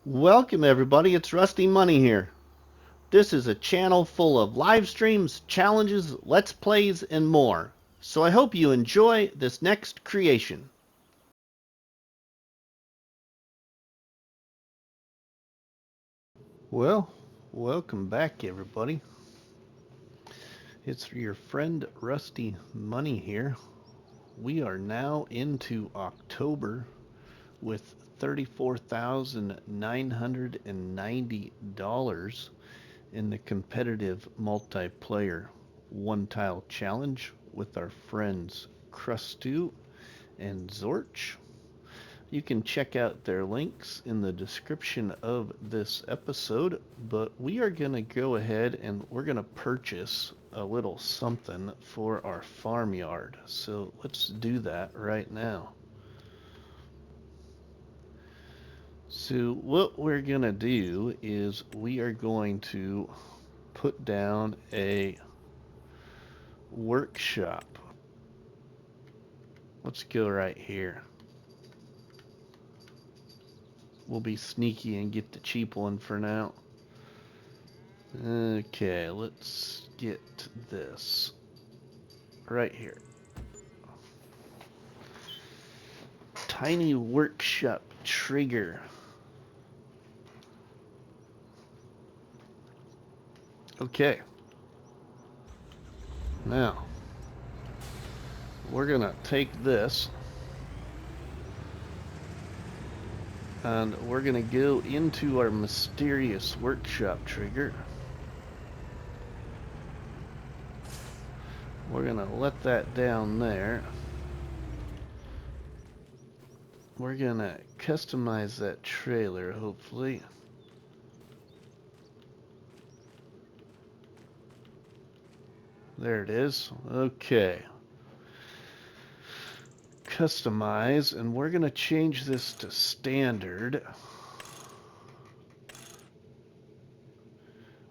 Welcome everybody, it's RustyMoney here. This is a channel full of live streams, challenges, let's plays, and more. So I hope you enjoy this next creation. Well, welcome back everybody. It's your friend RustyMoney here. We are now into October with $34,990 in the competitive multiplayer one-tile challenge with our friends Krustoo and Zorch. You can check out their links in the description of this episode, but we are going to go ahead and we're going to purchase a little something for our farmyard. So let's do that right now. So what we're going to do is we are going to put down a workshop. Let's go right here. We'll be sneaky and get the cheap one for now. Okay, let's get this right here. Tiny workshop trigger. Okay. Now, we're gonna take this and we're gonna go into our mysterious workshop trigger. We're gonna let that down there. We're gonna customize that trailer, hopefully. There it is. Okay. Customize, and we're gonna change this to standard.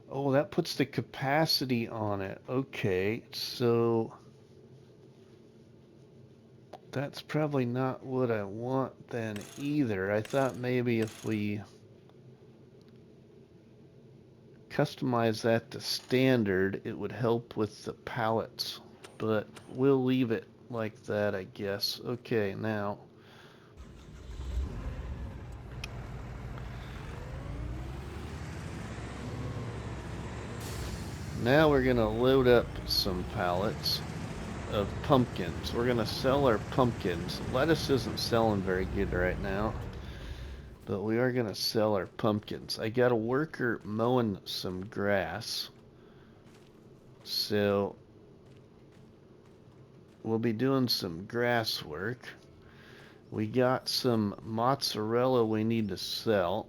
Oh, that puts the capacity on it. Okay, so that's probably not what I want then either. I thought maybe if we customize that to standard, it would help with the pallets, but we'll leave it like that, I guess. Okay, now we're gonna load up some pallets of pumpkins. We're gonna sell our pumpkins. Lettuce isn't selling very good right now, but we are gonna sell our pumpkins. I got a worker mowing some grass, so we'll be doing some grass work. We got some mozzarella we need to sell.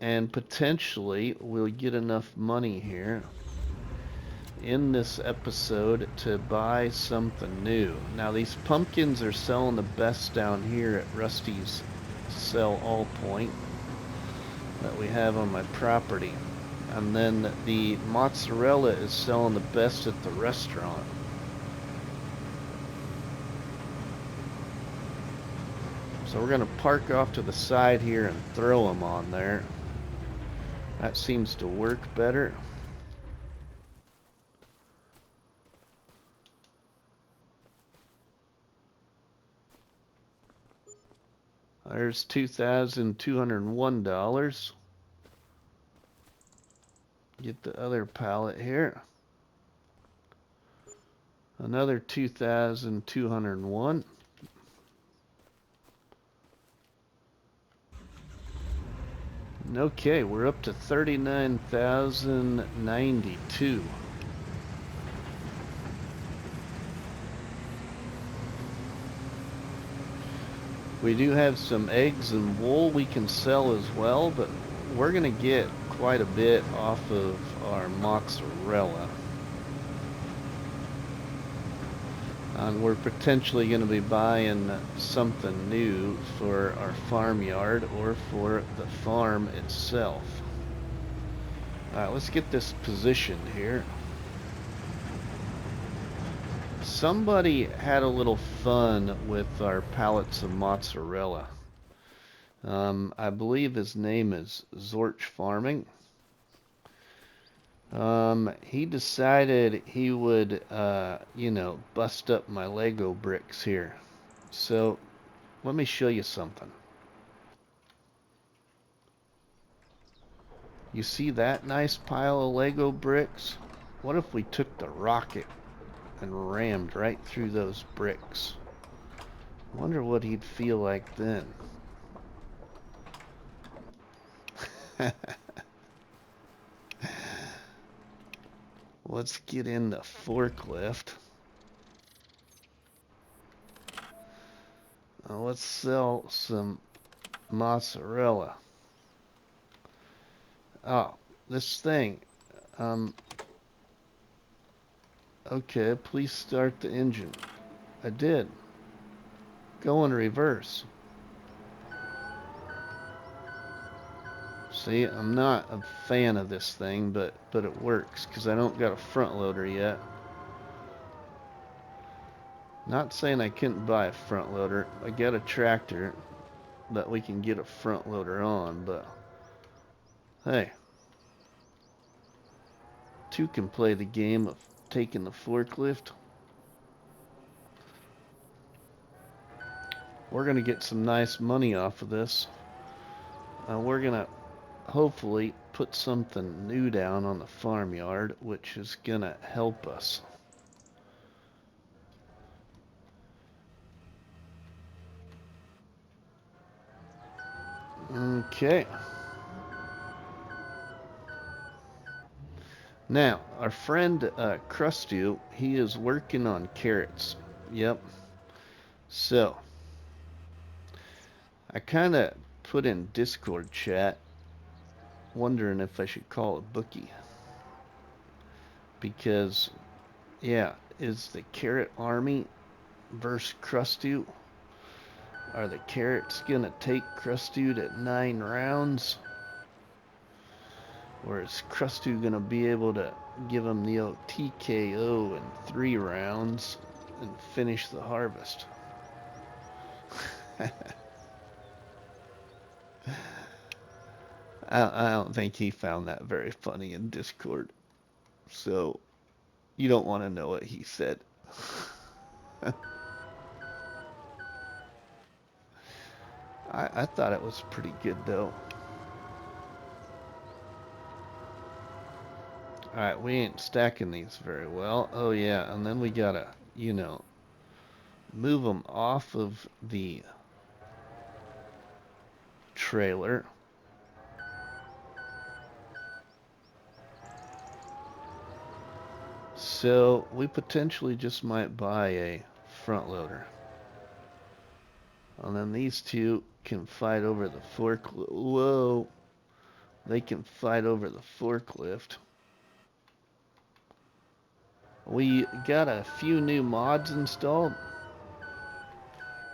And potentially we'll get enough money here in this episode to buy something new. Now these pumpkins are selling the best down here at Rusty's sell all point that we have on my property. And then the mozzarella is selling the best at the restaurant. So we're going to park off to the side here and throw them on there. That seems to work better. There's $2,201. Get the other pallet here. Another 2,201. Okay, we're up to 39,092. We do have some eggs and wool we can sell as well, but we're going to get quite a bit off of our mozzarella. And we're potentially going to be buying something new for our farmyard or for the farm itself. Alright, let's get this positioned here. Somebody had a little fun with our pallets of mozzarella. I believe his name is Zorch Farming. He decided he would, bust up my Lego bricks here. So, let me show you something. You see that nice pile of Lego bricks? What if we took the rocket and rammed right through those bricks? I wonder what he'd feel like then. Let's get in the forklift. Let's sell some mozzarella. Oh, this thing. Okay, please start the engine. I did. Go in reverse. See, I'm not a fan of this thing, but it works because I don't got a front loader yet. Not saying I couldn't buy a front loader. I got a tractor that we can get a front loader on, but hey, two can play the game of taking the forklift. We're gonna get some nice money off of this. We're gonna hopefully put something new down on the farmyard, which is gonna help us. Okay. Now, our friend Krustoo, he is working on carrots. Yep. So, I kind of put in Discord chat, wondering if I should call a bookie. Because, yeah, is the carrot army versus Krustoo? Are the carrots gonna take Krustoo to 9 rounds? Or is Krustoo gonna be able to give him the old TKO in 3 rounds and finish the harvest? I don't think he found that very funny in Discord. So, you don't want to know what he said. I thought it was pretty good, though. Alright, we ain't stacking these very well. Oh, yeah, and then we gotta, move them off of the trailer. So, we potentially just might buy a front loader. And then these two can fight over the forklift. Whoa! They can fight over the forklift. We got a few new mods installed.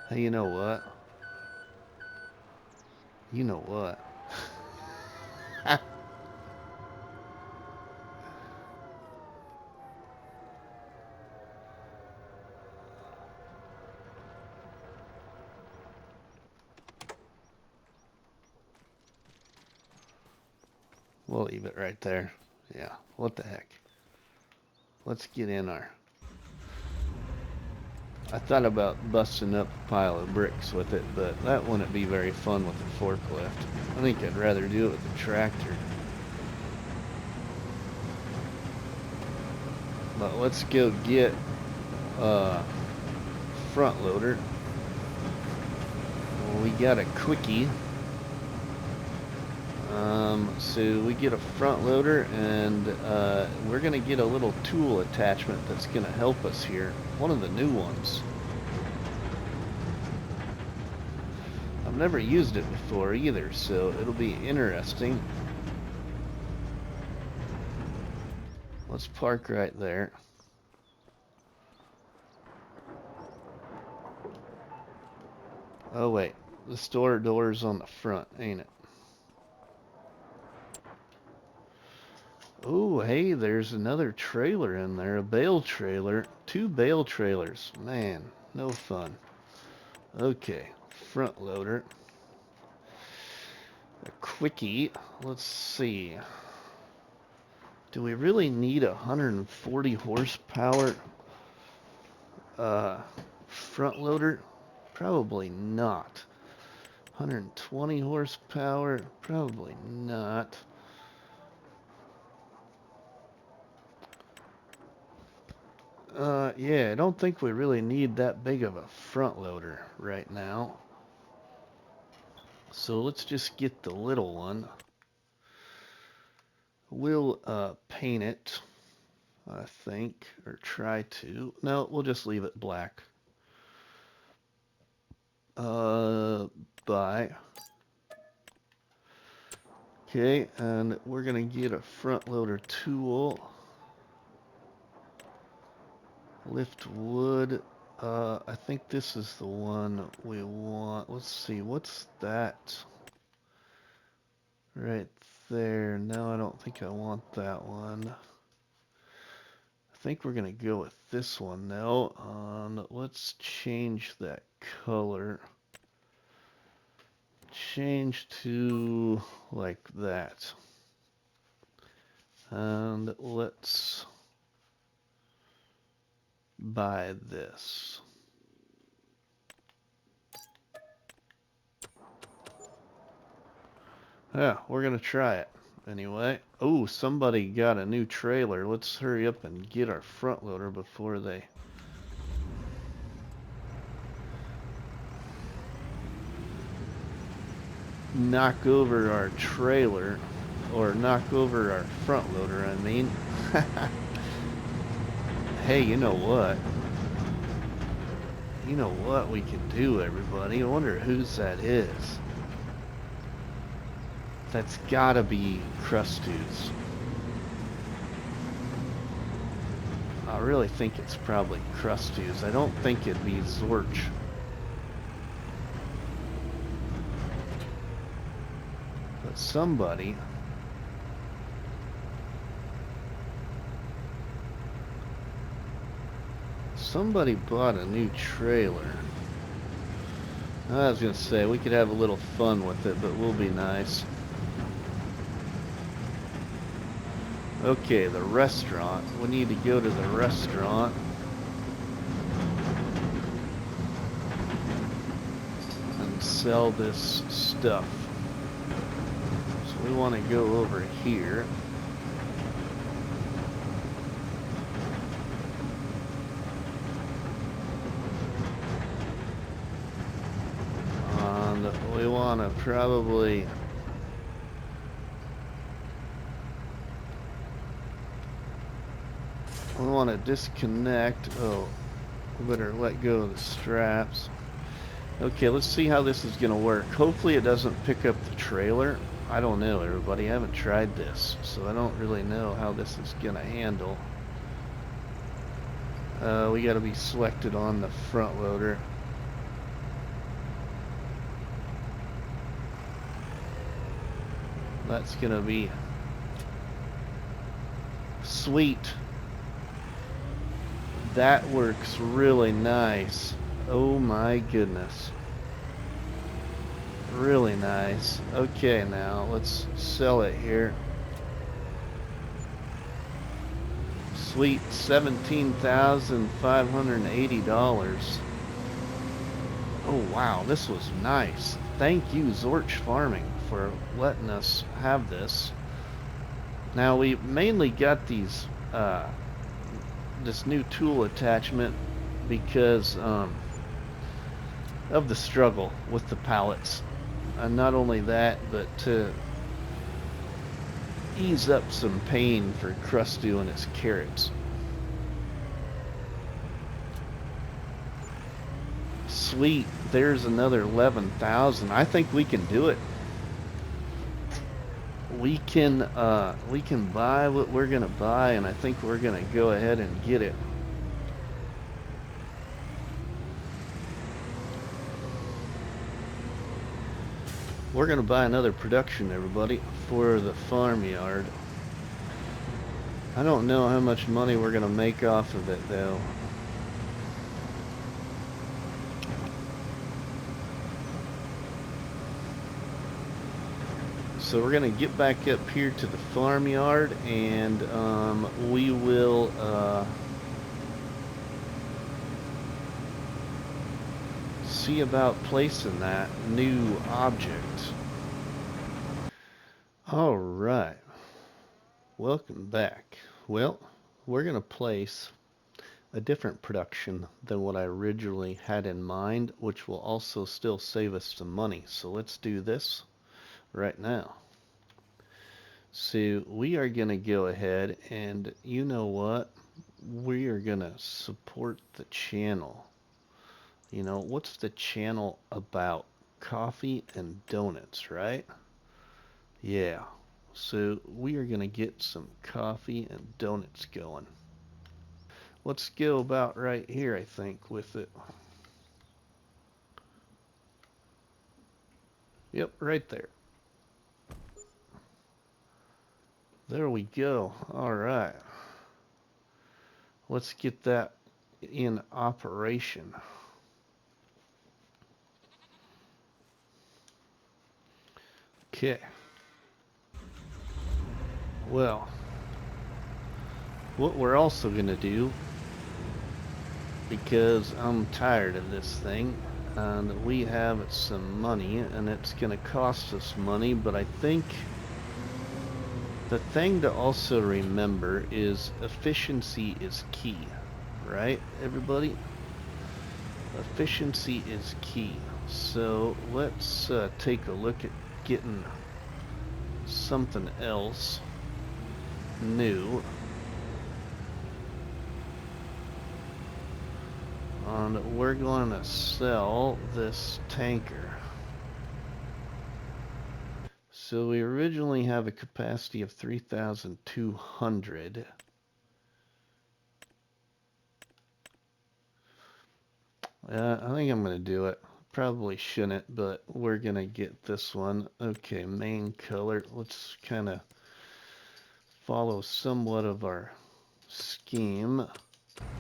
Hey, you know what? You know what? We'll leave it right there. Yeah, what the heck. Let's get in our... I thought about busting up a pile of bricks with it, but that wouldn't be very fun with a forklift. I think I'd rather do it with a tractor. But let's go get a front loader. Well, we got a quickie. So we get a front loader, and we're going to get a little tool attachment that's going to help us here. One of the new ones. I've never used it before either, so it'll be interesting. Let's park right there. Oh wait, the store door's on the front, ain't it? Oh, hey, there's another trailer in there, a bale trailer. 2 bale trailers. Man, no fun. Okay, front loader. A quickie. Let's see. Do we really need 140 horsepower front loader? Probably not. 120 horsepower? Probably not. Yeah, I don't think we really need that big of a front loader right now. So let's just get the little one. We'll paint it, I think, or try to. No, we'll just leave it black. Buy. Okay, and we're gonna get a front loader tool. Lift wood. I think this is the one we want. Let's see, what's that? Right there. No, I don't think I want that one. I think we're gonna go with this one now. Let's change that color. Change to like that. And let's buy this. Yeah, we're gonna try it anyway. Oh, somebody got a new trailer. Let's hurry up and get our front loader before they knock over our trailer, or knock over our front loader, I mean. Hey, you know what? You know what we can do, everybody? I wonder whose that is. That's gotta be Krustoo's. I really think it's probably Krustoo's. I don't think it'd be Zorch. But somebody bought a new trailer. I was gonna say we could have a little fun with it, but we'll be nice. Okay, the restaurant. We need to go to the restaurant. And sell this stuff. So we want to go over here. And we want to probably... We want to disconnect. Oh, we better let go of the straps. Okay, let's see how this is going to work. Hopefully it doesn't pick up the trailer. I don't know, everybody. I haven't tried this, so I don't really know how this is going to handle. We got to be selected on the front loader. That's going to be sweet. That works really nice. Oh my goodness. Really nice. Okay, now let's sell it here. Sweet, $17,580. Oh wow, this was nice. Thank you, Zorch Farming, for letting us have this. Now we mainly got these this new tool attachment because of the struggle with the pallets. And not only that, but to ease up some pain for Krustoo and his carrots. Sweet, there's another 11,000. I think we can do it. We can buy what we're gonna buy, and I think we're gonna go ahead and get it. We're gonna buy another production, everybody, for the farmyard. I don't know how much money we're gonna make off of it though. So we're gonna get back up here to the farmyard, and we will see about placing that new object. All right, welcome back. Well, we're gonna place a different production than what I originally had in mind, which will also still save us some money. So let's do this right now. So we are going to go ahead, and you know what? We are going to support the channel. You know, what's the channel about? Coffee and donuts, right? Yeah. So we are going to get some coffee and donuts going. Let's go about right here, I think, with it. Yep, right there. There we go. All right. Let's get that in operation. Okay. Well, what we're also going to do, because I'm tired of this thing, and we have some money, and it's going to cost us money, but I think the thing to also remember is efficiency is key, right, everybody? Efficiency is key. So let's take a look at getting something else new. And we're going to sell this tanker. So we originally have a capacity of 3,200. I think I'm going to do it. Probably shouldn't, but we're going to get this one. Okay, main color. Let's kind of follow somewhat of our scheme.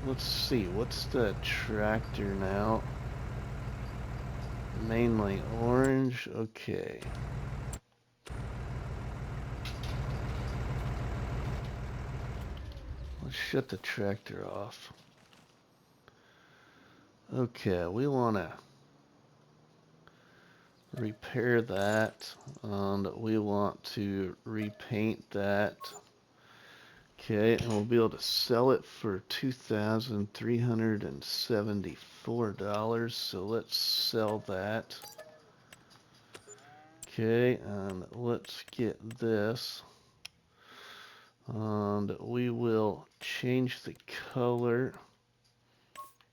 Let's see, what's the tractor now? Mainly orange. Okay. Let's shut the tractor off. Okay, we want to repair that, and we want to repaint that. Okay, and we'll be able to sell it for $2,374. So let's sell that. Okay, and let's get this. And we will change the color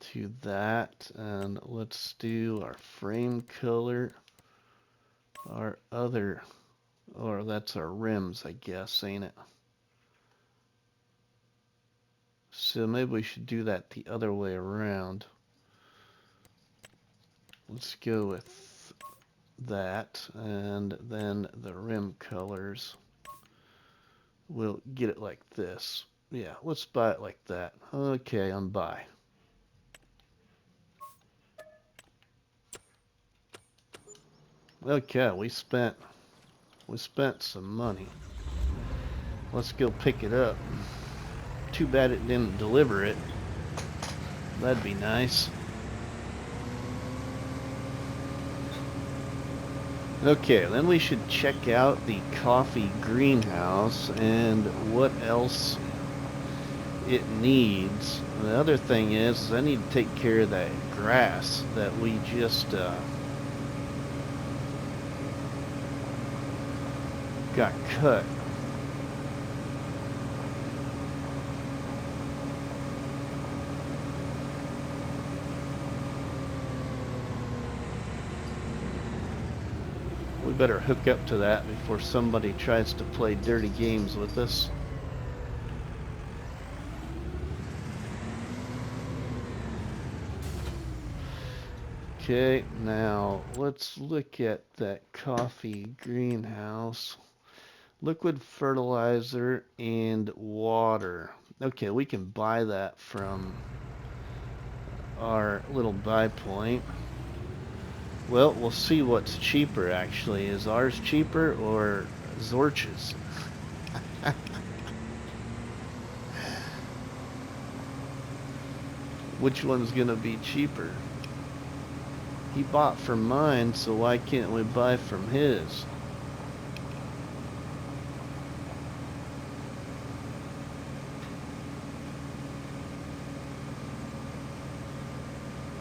to that, and let's do our frame color. Our other, or that's our rims, I guess, ain't it? So maybe we should do that the other way around. Let's go with that, and then the rim colors, we'll get it like this. Yeah, let's buy it like that. Okay, I'm buy. Okay, we spent some money. Let's go pick it up. Too bad it didn't deliver it. That'd be nice. Okay, then we should check out the coffee greenhouse and what else it needs. The other thing is I need to take care of that grass that we just got cut. We better hook up to that before somebody tries to play dirty games with us. Okay, now let's look at that coffee greenhouse. Liquid fertilizer and water. Okay, we can buy that from our little buy point. Well, we'll see what's cheaper actually. Is ours cheaper or Zorch's? Which one's gonna be cheaper? He bought from mine, so why can't we buy from his?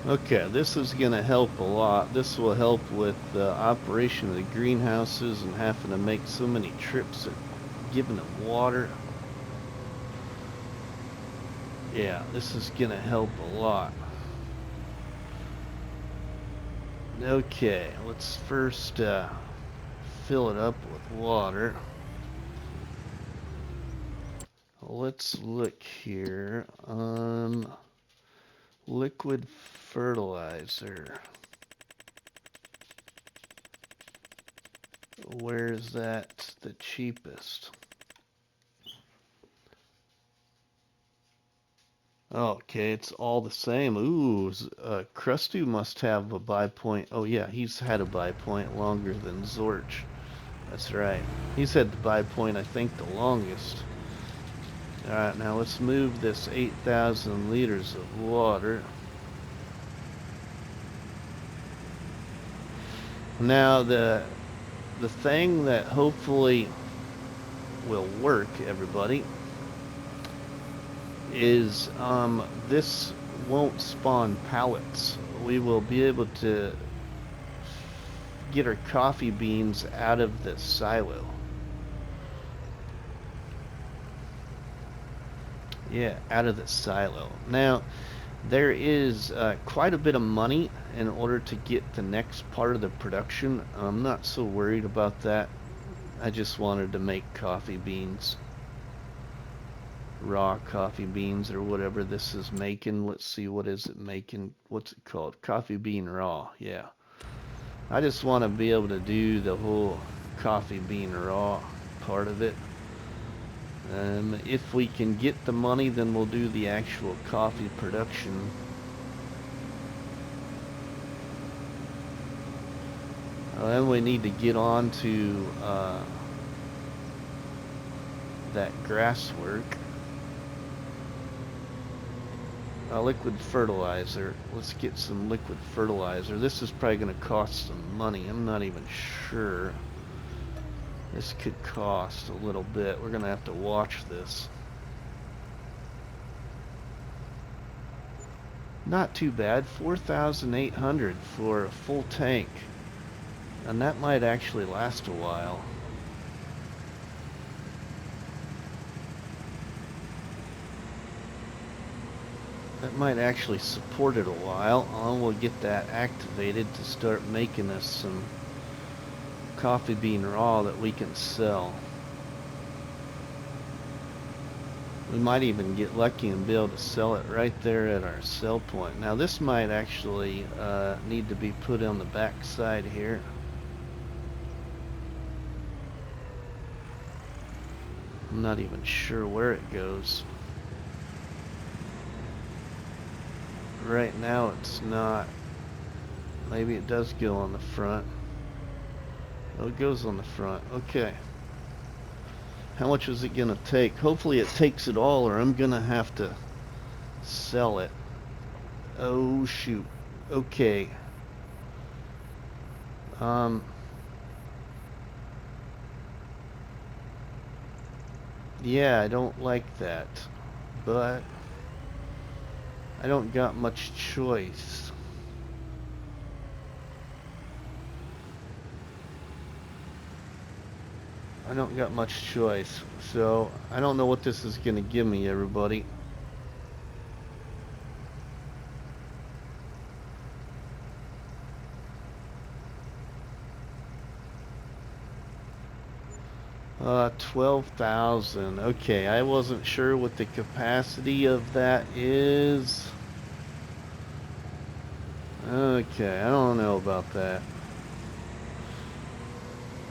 Okay, this is going to help a lot. This will help with the operation of the greenhouses and having to make so many trips and giving them water. Yeah, this is going to help a lot. Okay, let's first fill it up with water. Let's look here. Liquid fertilizer. Where is that the cheapest? Okay, it's all the same. Ooh, Krustoo must have a buy point. Oh yeah, he's had a buy point longer than Zorch. That's right. He's had the buy point, I think, the longest. Alright, now let's move this 8,000 liters of water. Now the thing that hopefully will work, everybody, is this won't spawn pallets. We will be able to get our coffee beans out of the silo. Yeah, out of the silo. Now, there is quite a bit of money in order to get the next part of the production. I'm not so worried about that. I just wanted to make coffee beans. Raw coffee beans or whatever this is making. Let's see, what is it making? What's it called? Coffee bean raw. Yeah. I just want to be able to do the whole coffee bean raw part of it. If we can get the money, then we'll do the actual coffee production. Then we need to get on to that grass work. Liquid fertilizer. Let's get some liquid fertilizer. This is probably going to cost some money. I'm not even sure. This could cost a little bit. We're going to have to watch this. Not too bad. 4,800 for a full tank. And that might actually last a while. That might actually support it a while. We'll get that activated to start making us some coffee bean raw that we can sell. We might even get lucky and be able to sell it right there at our sell point. Now this might actually need to be put on the back side here. I'm not even sure where it goes. Right now it's not. Maybe it does go on the front. Oh, it goes on the front. Okay. How much is it gonna take? Hopefully it takes it all, or I'm gonna have to sell it. Oh shoot. Okay. Yeah, I don't like that, but I don't got much choice. I don't got much choice, so I don't know what this is gonna give me, everybody. Uh, 12,000. Okay, I wasn't sure what the capacity of that is. Okay, I don't know about that.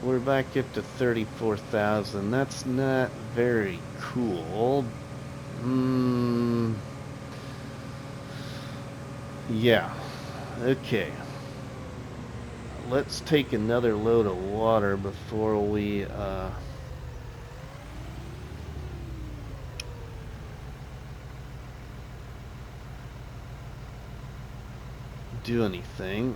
We're back up to 34,000. That's not very cool. Yeah. Okay. Let's take another load of water before we do anything.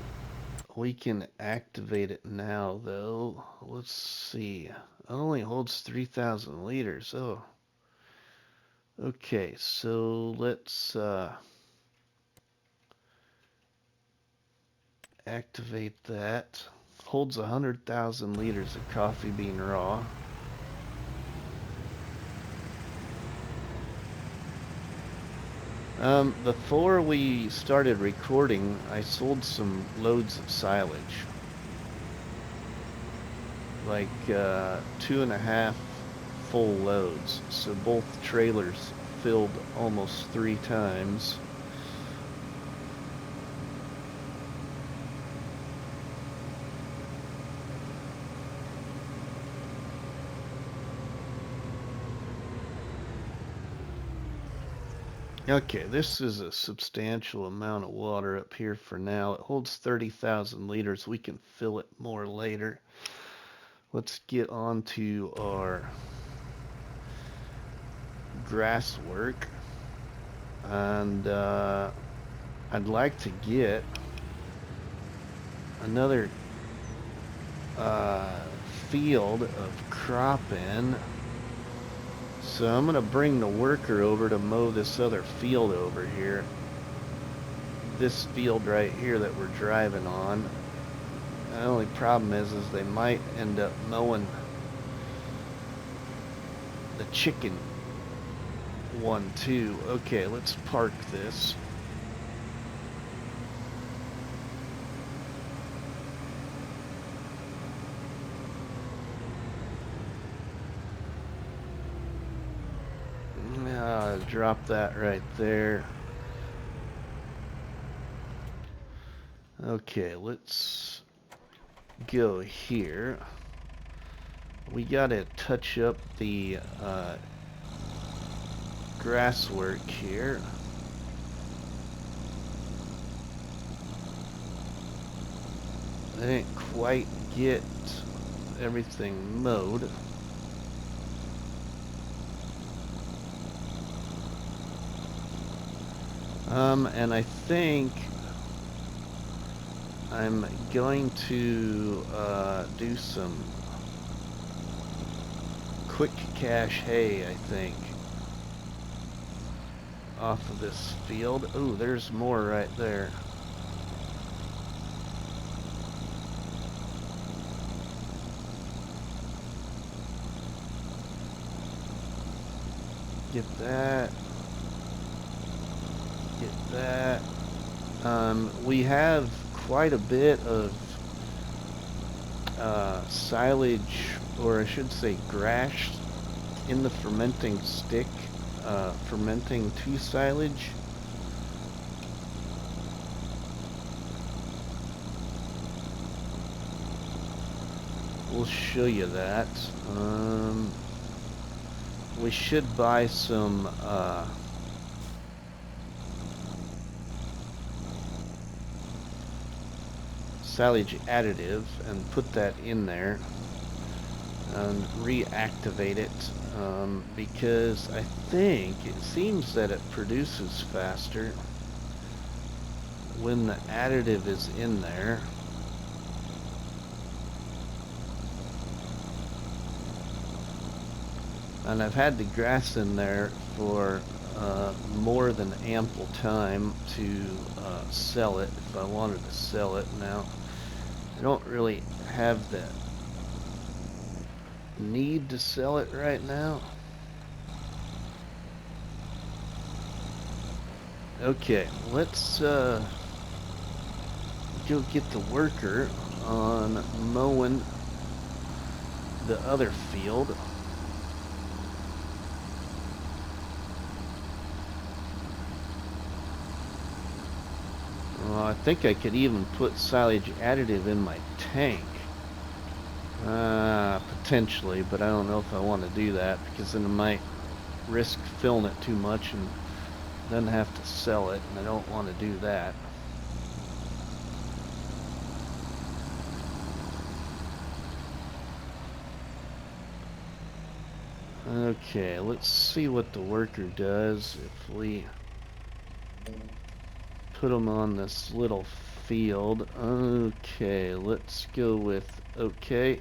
We can activate it now, though. Let's see. It only holds 3,000 liters. Oh. Okay, so let's activate that. Holds 100,000 liters of coffee bean raw. Before we started recording, I sold some loads of silage. Like 2.5 full loads. So both trailers filled almost 3 times. Okay, this is a substantial amount of water up here for now. It holds 30,000 liters. We can fill it more later. Let's get on to our grass work. And I'd like to get another field of crop in. So I'm going to bring the worker over to mow this other field over here. This field right here that we're driving on. The only problem is they might end up mowing the chicken one too. Okay, let's park this. Drop that right there. Okay, let's go here. We gotta touch up the grass work here. I didn't quite get everything mowed. And I think I'm going to do some quick cash hay, I think, off of this field. Ooh, there's more right there. Get that. Get that. We have quite a bit of silage, or I should say grass, in the fermenting stick, fermenting to silage. We'll show you that. We should buy some silage additive and put that in there and reactivate it, because I think it seems that it produces faster when the additive is in there. And I've had the grass in there for more than ample time to sell it if I wanted to sell it. Now, I don't really have the need to sell it right now. Okay, let's go get the worker on mowing the other field. I think I could even put silage additive in my tank Potentially, but I don't know if I want to do that because then I might risk filling it too much and then have to sell it, and I don't want to do that. Okay, let's see what the worker does if we put them on this little field. Okay, let's go with okay.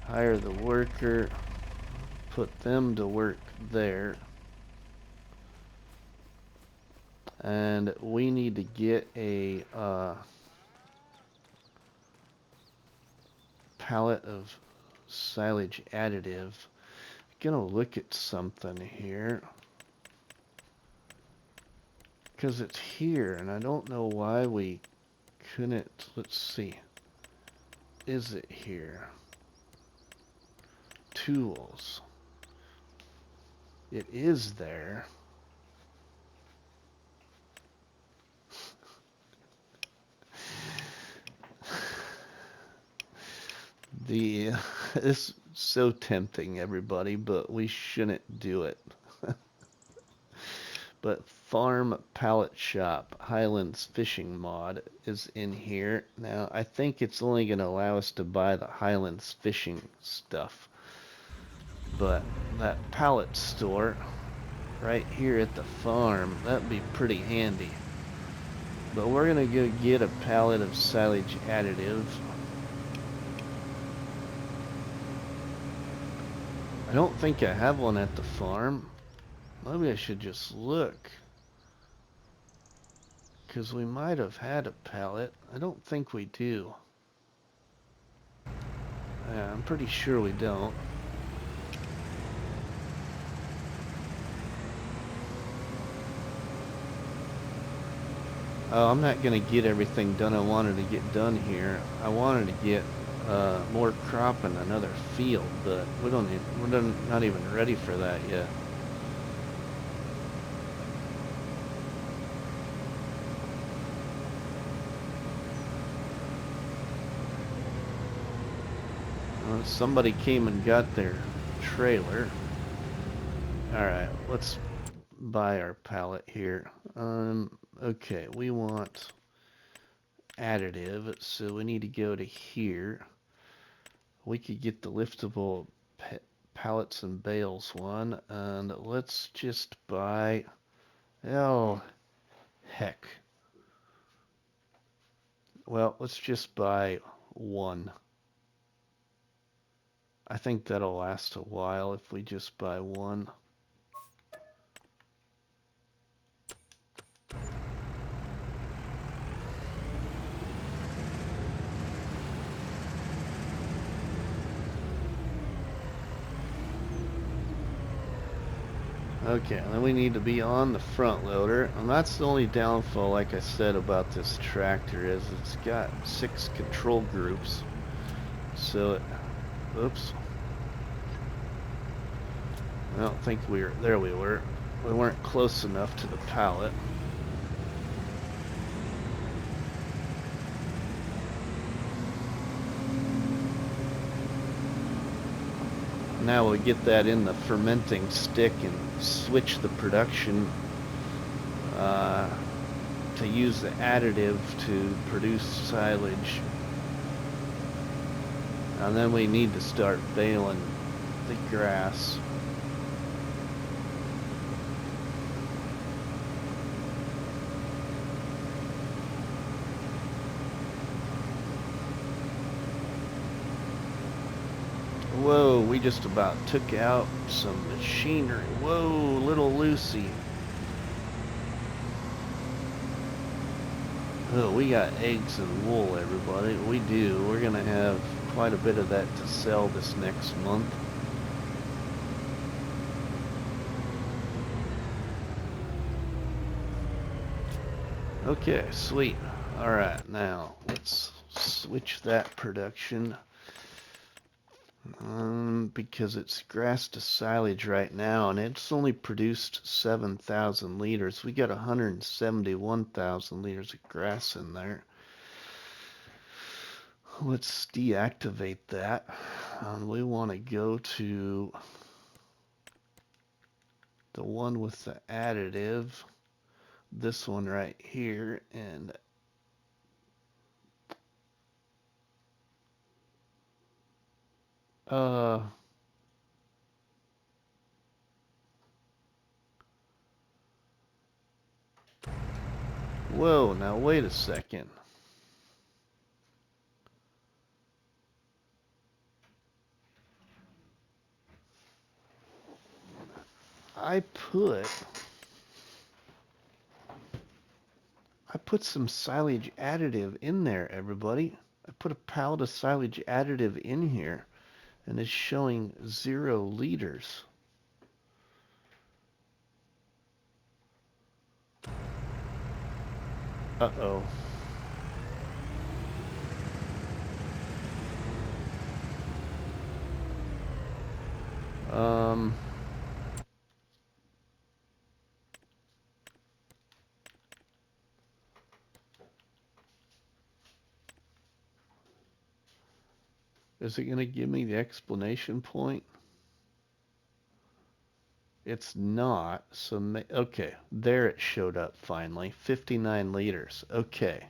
Hire the worker, put them to work there. And we need to get a pallet of silage additive. Gonna look at something here because it's here and I don't know why we couldn't. Let's see, is it here? Tools, it is there. It's so tempting, everybody, but we shouldn't do it. But Farm Pallet Shop Highlands Fishing Mod is in here. Now, I think it's only going to allow us to buy the Highlands fishing stuff. But that pallet store right here at the farm, that'd be pretty handy. But we're going to go get a pallet of silage additive. I don't think I have one at the farm. Maybe I should just look. Because we might have had a pallet. I don't think we do. Yeah, I'm pretty sure we don't. Oh, I'm not going to get everything done I wanted to get done here. I wanted to get more crop in another field, but we're not even ready for that yet. Somebody came and got their trailer. Alright, let's buy our pallet here. Okay, we want additive, so we need to go to here. We could get the liftable pallets and bales one, and let's just buy, oh, heck. Well, let's just buy one. I think that'll last a while if we just buy one. Okay, then we need to be on the front loader, and that's the only downfall, like I said, about this tractor is it's got 6 control groups. So, oops. I don't think there we were. We weren't close enough to the pallet. Now we get that in the fermenting stick and switch the production to use the additive to produce silage. And then we need to start baling the grass. Whoa, we just about took out some machinery. Whoa, little Lucy. Oh, we got eggs and wool, everybody. We do. We're going to have quite a bit of that to sell this next month. Okay, sweet. Alright, now let's switch that production. Because it's grass to silage right now, and it's only produced 7,000 liters. We got 171,000 liters of grass in there. Let's deactivate that. We want to go to the one with the additive, this one right here, and whoa, now wait a second. I put some silage additive in there, everybody. I put a pallet of silage additive in here, and it's showing 0 liters. Uh-oh. Is it going to give me the explanation point? It's not. So, okay, there it showed up finally. 59 liters. Okay.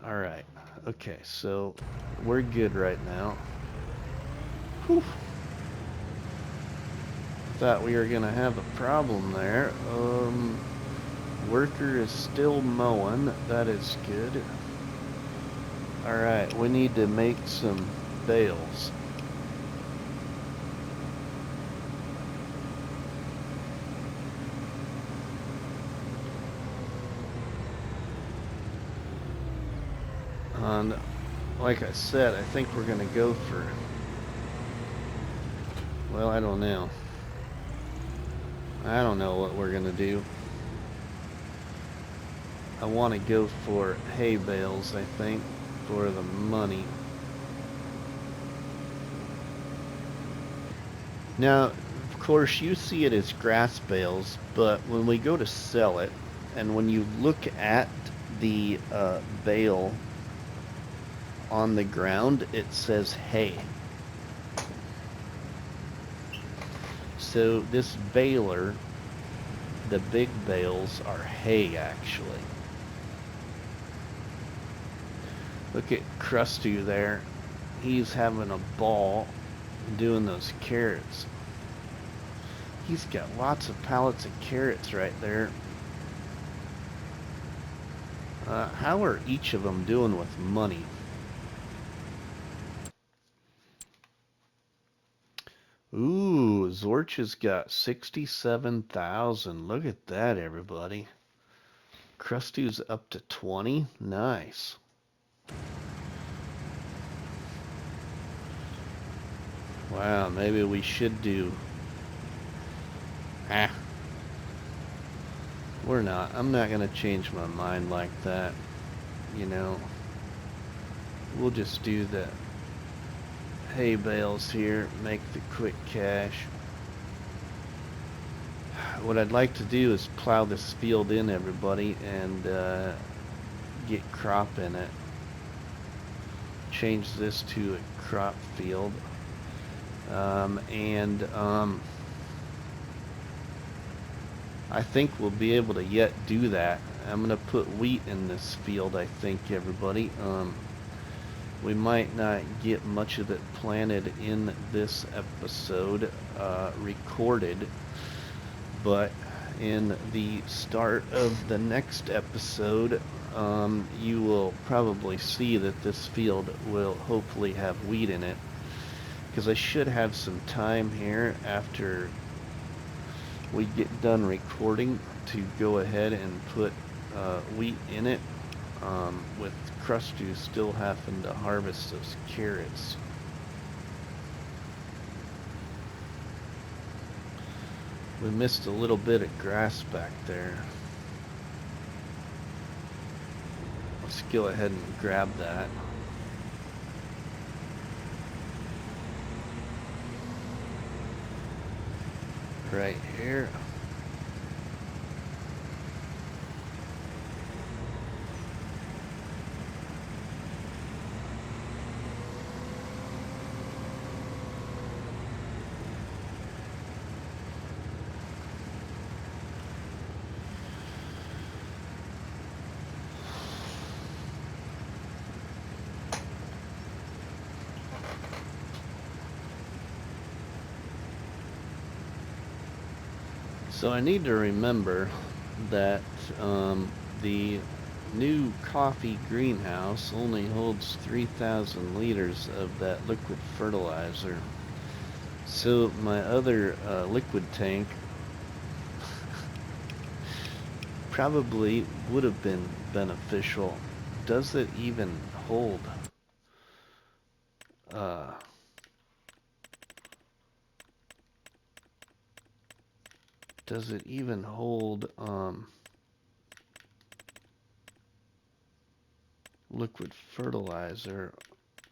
All right. Okay, so we're good right now. Whew. Thought we were going to have a problem there. Worker is still mowing. That is good. All right, we need to make some bales. And like I said, I think we're going to go for, well, I don't know. I don't know what we're going to do. I want to go for hay bales, I think, for the money. Now, of course, you see it as grass bales, but when we go to sell it, and when you look at the bale on the ground, it says hay. So this baler, the big bales are hay actually. Look at Krustoo there. He's having a ball doing those carrots. He's got lots of pallets of carrots right there. How are each of them doing with money? Ooh, Zorch has got 67,000. Look at that, everybody. Krustoo's up to 20. Nice. Wow, maybe we should do... We're not. I'm not going to change my mind like that. You know, we'll just do the hay bales here, make the quick cash. What I'd like to do is plow this field in, everybody, and get crop in it. Change this to a crop field. I think we'll be able to yet do that. I'm gonna put wheat in this field, I think, everybody. We might not get much of it planted in this episode recorded, but in the start of the next episode, you will probably see that this field will hopefully have wheat in it, because I should have some time here after we get done recording to go ahead and put wheat in it, with Krustoo still having to harvest those carrots. We missed a little bit of grass back there. Let's go ahead and grab that. Right here. So I need to remember that the new coffee greenhouse only holds 3,000 liters of that liquid fertilizer. So my other liquid tank probably would have been beneficial. Does it even hold? Does it even hold liquid fertilizer?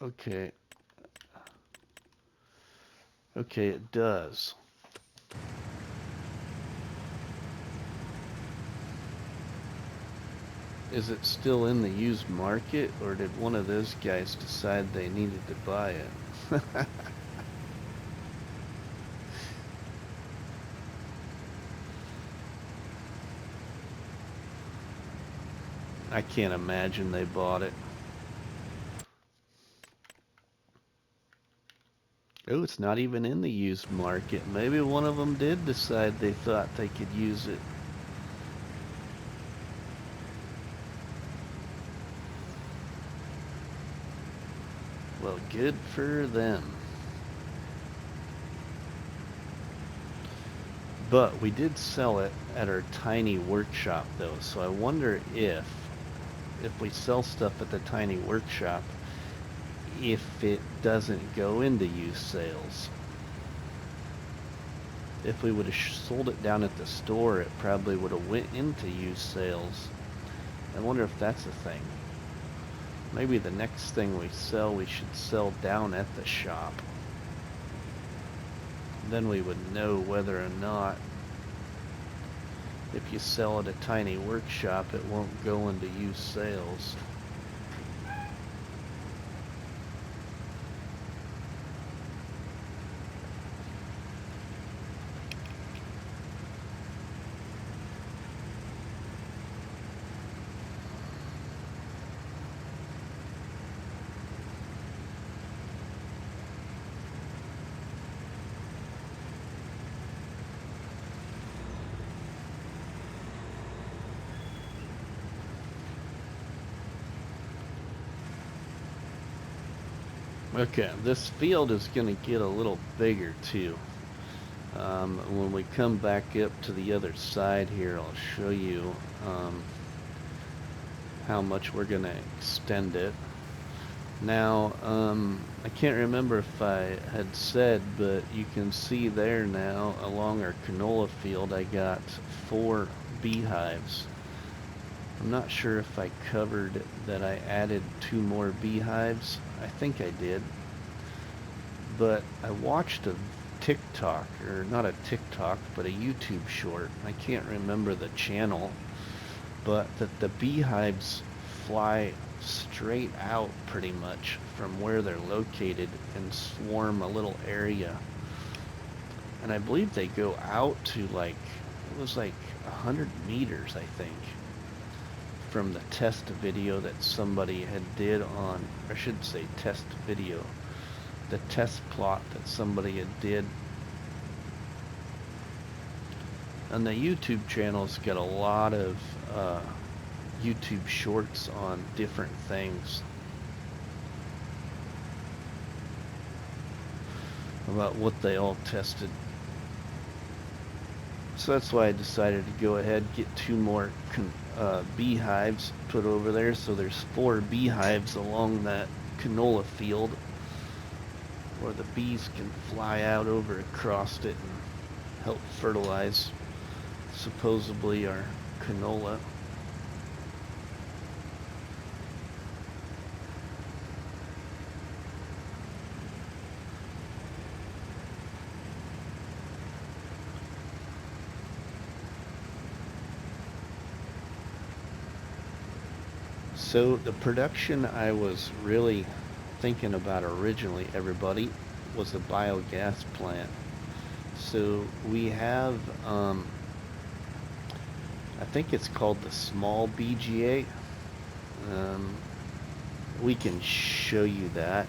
Okay. Okay, it does. Is it still in the used market, or did one of those guys decide they needed to buy it? I can't imagine they bought it. Oh, it's not even in the used market. Maybe one of them did decide they thought they could use it. Well, good for them. But we did sell it at our tiny workshop though, so I wonder if we sell stuff at the tiny workshop, if it doesn't go into used sales. If we would have sold it down at the store, it probably would have went into used sales. I wonder if that's a thing. Maybe the next thing we sell, we should sell down at the shop. Then we would know whether or not, if you sell at a tiny workshop, it won't go into used sales. Okay, this field is going to get a little bigger too. When we come back up to the other side here, I'll show you how much we're going to extend it. Now, I can't remember if I had said, but you can see there now along our canola field I got 4 beehives. I'm not sure if I covered that I added 2 more beehives. I think I did. But I watched a TikTok, or not a TikTok, but a YouTube short. I can't remember the channel, but that the beehives fly straight out pretty much from where they're located and swarm a little area. And I believe they go out to like, it was like 100 meters, I think, from the test video that somebody had did on, I should say test video, the test plot that somebody had did. And the YouTube channel's got a lot of YouTube shorts on different things about what they all tested. So that's why I decided to go ahead, get 2 more beehives put over there. So there's 4 beehives along that canola field where the bees can fly out over across it and help fertilize supposedly our canola. So the production I was really thinking about originally, everybody, was a biogas plant. So we have, I think it's called the small BGA. We can show you that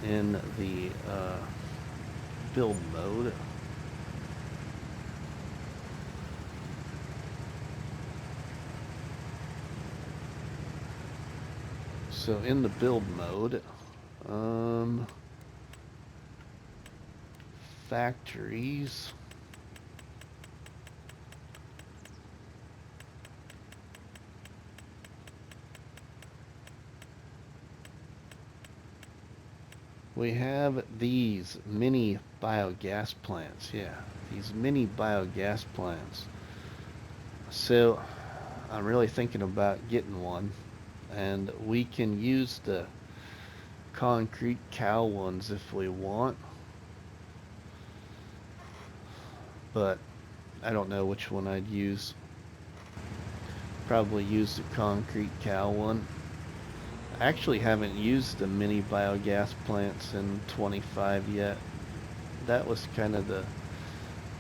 in the build mode. So in the build mode, factories. We have these mini biogas plants. Yeah, these mini biogas plants. So I'm really thinking about getting one, and we can use the concrete cow ones if we want, but I don't know which one I'd use. Probably use the concrete cow one. I actually haven't used the mini biogas plants in 25 yet. That was kind of the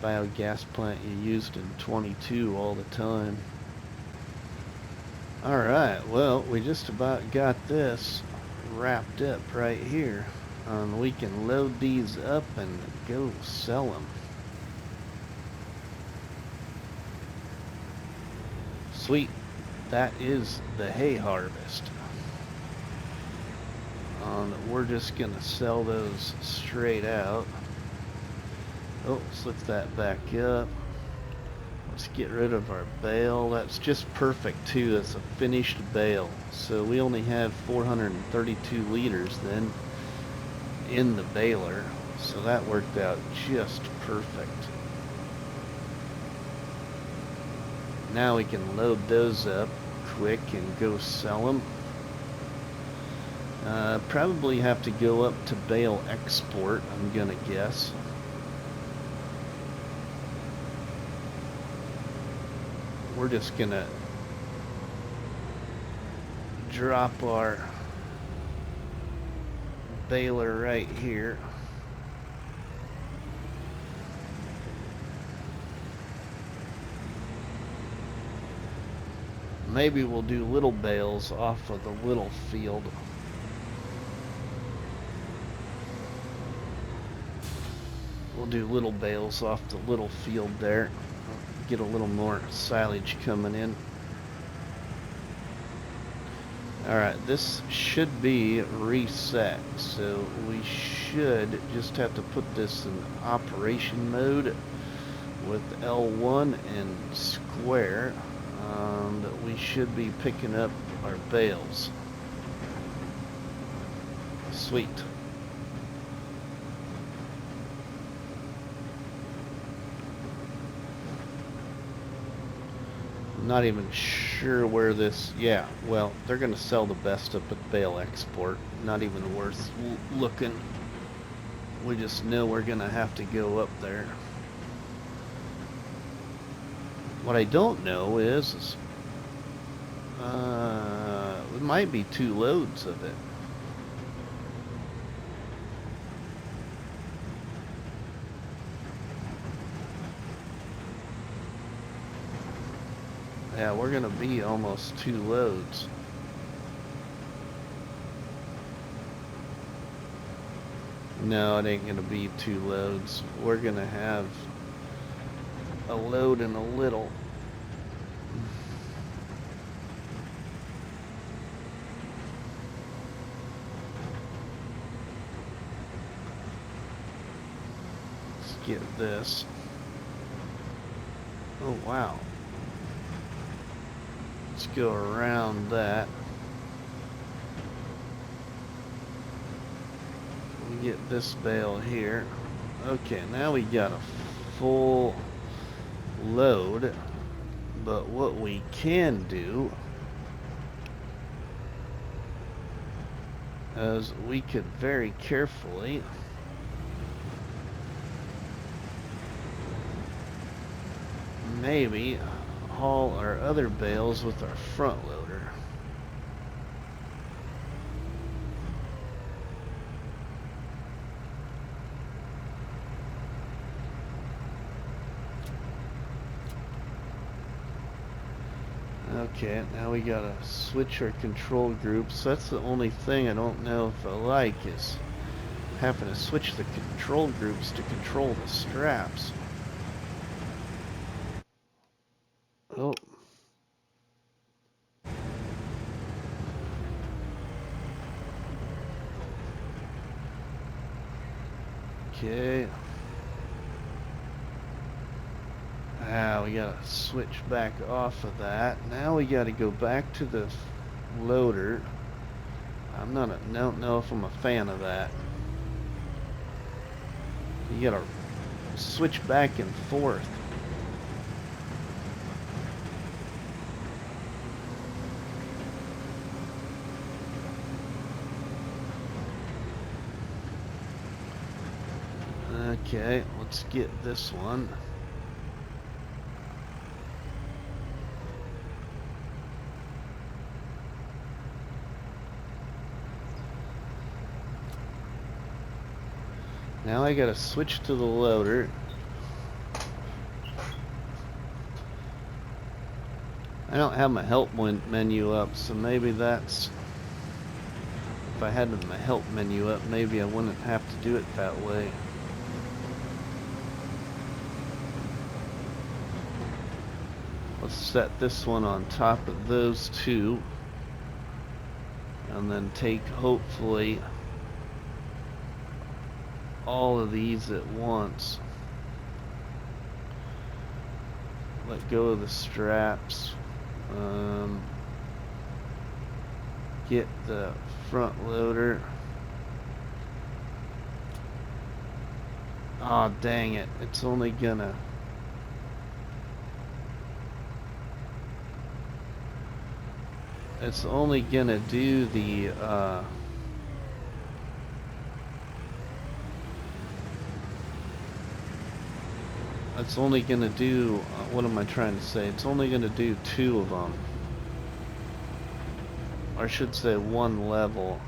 biogas plant you used in 22 all the time. Alright, well, we just about got this wrapped up right here. We can load these up and go sell them. Sweet. That is the hay harvest. We're just gonna sell those straight out. Oh, let's lift that back up. Let's get rid of our bale. That's just perfect too. That's a finished bale. So we only have 432 liters then in the baler. So that worked out just perfect. Now we can load those up quick and go sell them. Probably have to go up to bale export, I'm gonna guess. We're just gonna drop our baler right here. Maybe we'll do little bales off of the little field. We'll do little bales off the little field there. Get a little more silage coming in. Alright, this should be reset, so we should just have to put this in operation mode with L1 and square, and we should be picking up our bales. Sweet. Not even sure where this, yeah, well, they're gonna sell the best up at bale export. Not even worth looking. We just know we're gonna have to go up there. What I don't know is it might be 2 loads of it. Yeah, we're gonna be almost 2 loads. No, it ain't gonna be 2 loads. We're gonna have a load and a little. Let's get this. Oh, wow. Let's go around that. We get this bale here. Okay, now we got a full load, but what we can do is we could very carefully maybe haul our other bales with our front loader. Okay, now we gotta switch our control groups. That's the only thing I don't know if I like, is having to switch the control groups to control the straps. Oh. Okay. Ah, we gotta switch back off of that. Now we gotta go back to the loader. Don't know if I'm a fan of that. You gotta switch back and forth. Okay, let's get this one. Now I gotta switch to the loader. I don't have my help menu up, so maybe that's... If I had my help menu up, maybe I wouldn't have to do it that way. Let's set this one on top of those two. And then take, hopefully, all of these at once. Let go of the straps. Get the front loader. Aw, dang it. It's only gonna... It's only gonna do the, it's only gonna do, what am I trying to say? It's only gonna do 2 of them. Or I should say 1 level.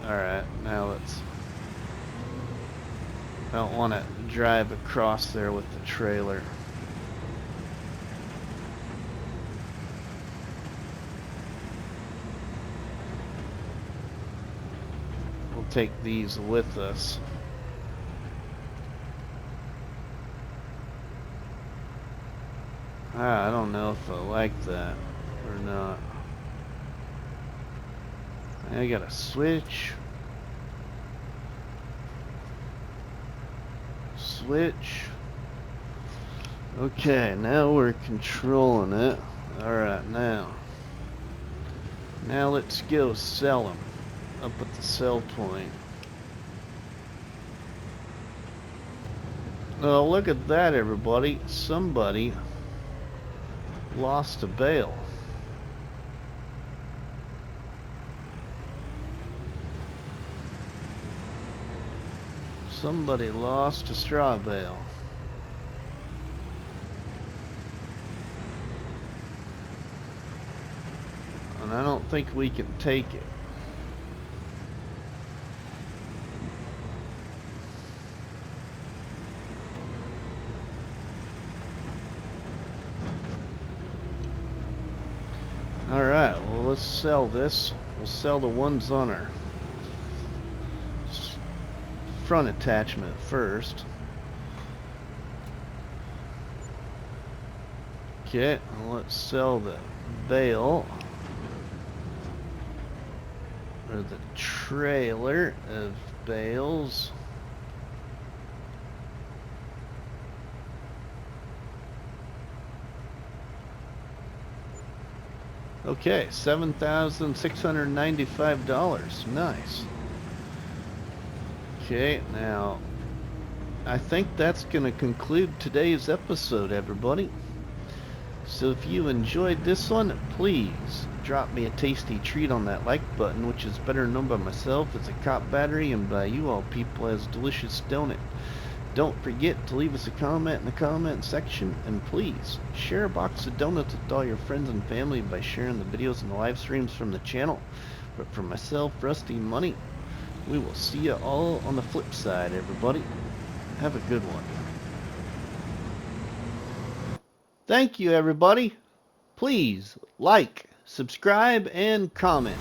Alright, now let's... I don't want to drive across there with the trailer. We'll take these with us. I don't know if I like that or not. I gotta switch. Switch. Okay, now we're controlling it. Alright, now let's go sell them up at the sell point. Oh, look at that, everybody. Somebody lost a bale. Somebody lost a straw bale. And I don't think we can take it. Alright, well, let's sell this. We'll sell the ones on our front attachment first. Okay, let's sell the bale, or the trailer of bales. Okay, $7,695. Nice. Okay, now I think that's going to conclude today's episode, everybody. So if you enjoyed this one, please drop me a tasty treat on that like button, which is better known by myself as a cop battery and by you all people as delicious donut. Don't forget to leave us a comment in the comment section, and please share a box of donuts with all your friends and family by sharing the videos and the live streams from the channel. But for myself, RustyMoney, we will see you all on the flip side, everybody. Have a good one. Thank you, everybody. Please like, subscribe, and comment.